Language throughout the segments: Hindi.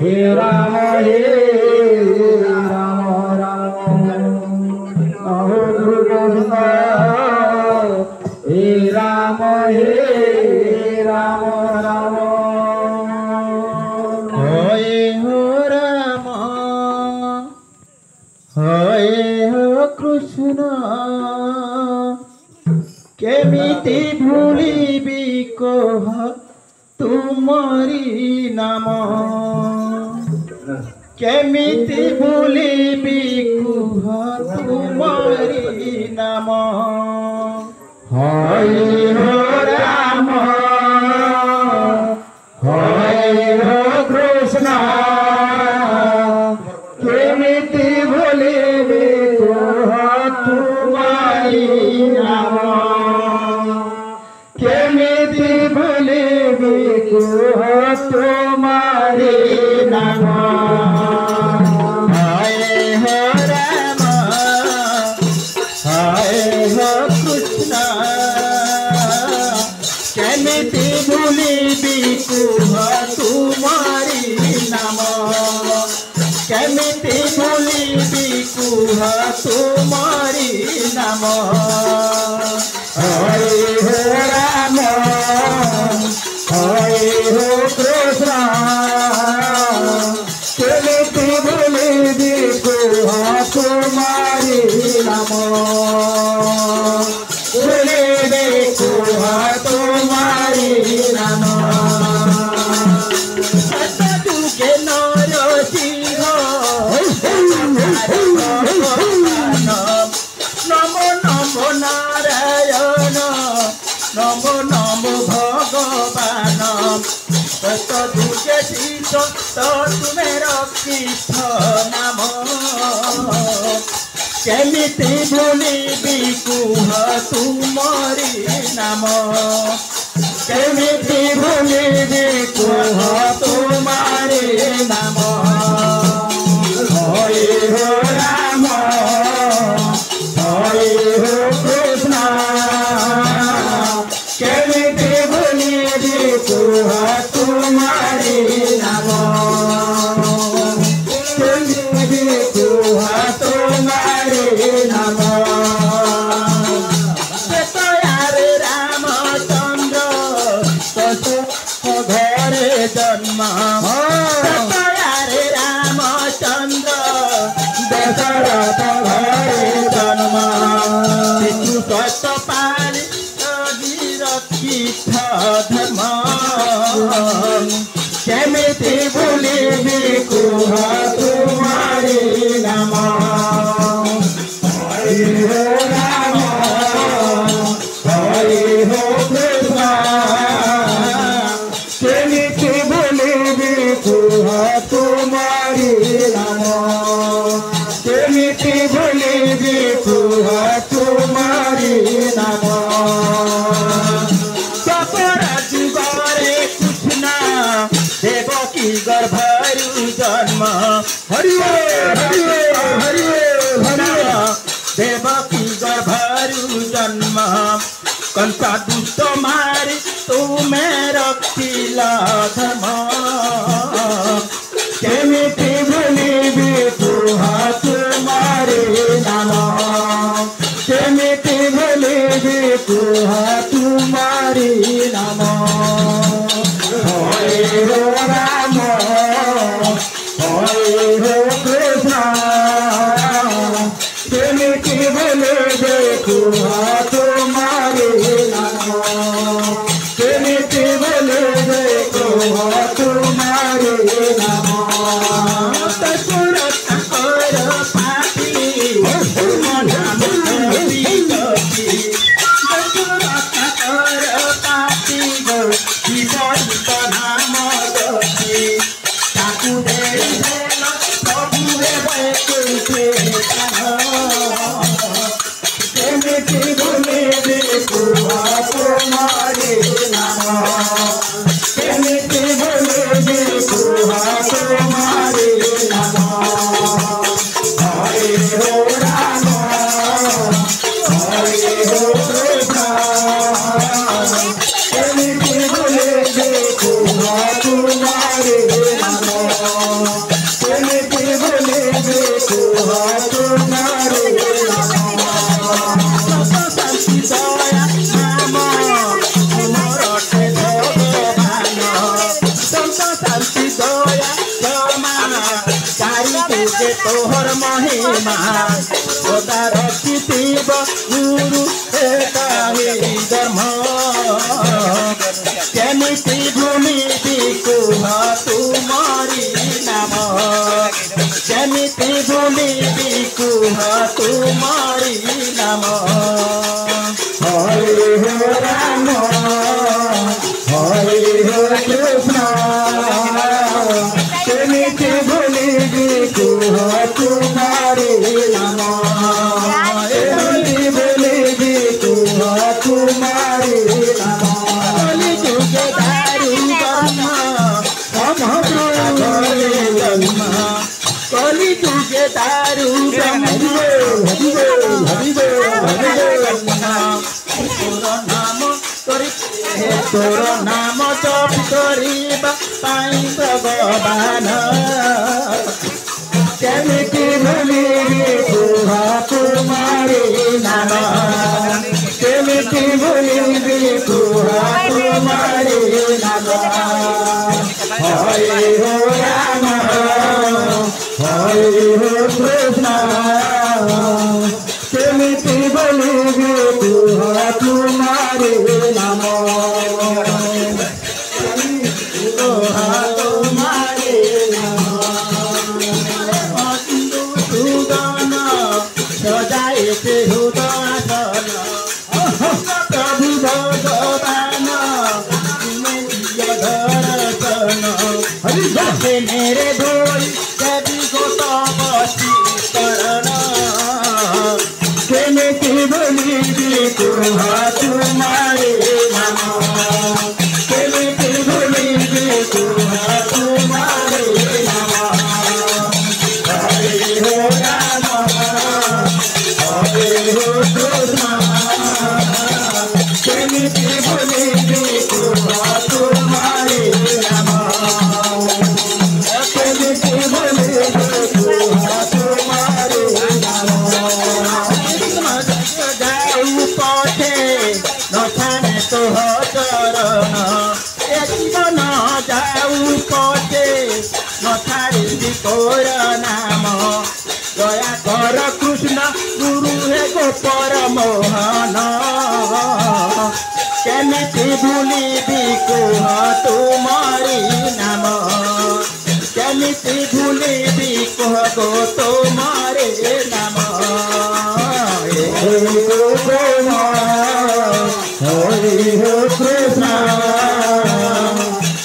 हे राम राम अहो गुरु गोविंद हे राम राम हरे हो राम हरे हो कृष्ण केमिति भूलिबी कह तुमरी नाम केमिति भूलिबी कह तुमरी नाम हरे हो राम हरे हो कृष्ण केमिति भूलिबी कह तुमरी नाम केमिति भूलिबी कह तुमरी नाम हरे हो राम हरे हो कृष्ण केमिति भूलिबी कह तुमरी नाम केमिति भूलिबी कह तुमरी नाम हरे हो राम हरे हो कृष्ण केमिति भूलिबी कह तुमरी नाम भूलिबी कह तुमरी नाम सतयुगे नरसिंह नमो नमो नारायण नमो नमो भगवान सतयुगे शीत तुम्हें रक्षित नाम केमिति भूलिबी कह तुमरी नाम केमिति भूलिबी कह तुमरी नाम हरे हो राम हरे हो कृष्ण केमिति भूलिबी कह तुमरी नाम केमिति कह तुमरी नाम तयारे रामचंद्र घरे जन्म तयारे रामचंद्र दशरथ घरे जन्म सत पाली रक्षित धर्म केमिति भूलिबी कह तुमरी नाम हरे हो राम हरे हो कृष्ण केमिति भूलिबी कह तुमरी नाम केमिति भूलिबी कह तुमरी नाम सपर जुगरे कृष्ण देवकी गर्भरु जन्म हरि देवकी गर्भरु जन्म कंसा दुष्ट मारी तुम्हें रक्षिल धर्म केमिति भूलिबी कह तुमरी नाम केमिति भूलिबी कह तुमरी नाम हरे हो राम हरे हो कृष्ण केमिति भूलिबी कह तुमरी नाम केमिति भूलिबी कह तुमरी नाम सुरत कर पापी तुम नाम गति सुरत कर पापी जीवंत नाम गति ताकू दे प्रभु केमिति भूलिबी कह तुमरी नाम केमिति भूलिबी कह तुमरी नाम हरे हो राम हरे हो कृष्ण केमिति भूलिबी कह तुमरी नाम कुह तुम्हारे शांति दया नाम तुमर भगवान शांति दया क्षमा चारिदिगे तोहर महिमा सदा रखिथिब गुरु एकाही धर्म केमिति भूमिति कुह तुमारी नाम केमिति भूमिति कुह तुमारी नाम हरे हो राम हरे हो कृष्ण केमिति भूलिबि कुह तुम्हारे नाम केमिति भूलिबि कुह तुम्हारे नाम कलिजुगे दारु ब्रह्म समग्र जन्म कलिजुगे दारु ब्रह्म तोर नाम जप करिबा पाई भगवान केमिति भूलिबि कुह तुम्हारे नाम केमिति भूलिबि कुह तुम्हारे नाम हरे हो राम हरे हो कृष्ण केमिति भूलिबि कुह तुम्हारे नाम तुम्हारे सुदन सजाएते हृदयासन प्रभु भगवान तुम्हें दिया दर्शन जाते मेरे धोई कभी को तपस्वी करण केमिति भूलिबि कुह तुम्हारे नाम केमिति भूलिबि कुह तुम्हारे नाम हरे हो राम हरे हो कृष्ण केमिति भूलिबि कुह तुम्हारे नाम केमिति भूलिबि कुह तुम्हारे नाम जाऊ पथे नथाने तोह चरण जीवन जाऊ पथे नथारे तोर नाम दया कर कृष्ण गुरु हे गोपर मोहन केमिति भूलिबि कुह तुमारी नाम केमिति भूलिबि कुह गो तुमारे नाम हरे हो प्रेम हरे हो कृष्ण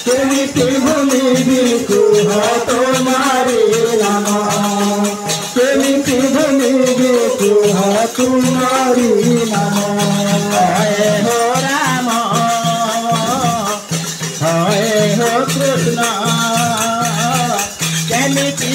केमिति भूलिबि कुह तुम्हारे नाम केमिति भूलिबि कुह तुम्हारी नाम हरे हो राम हरे हो कृष्ण केमिति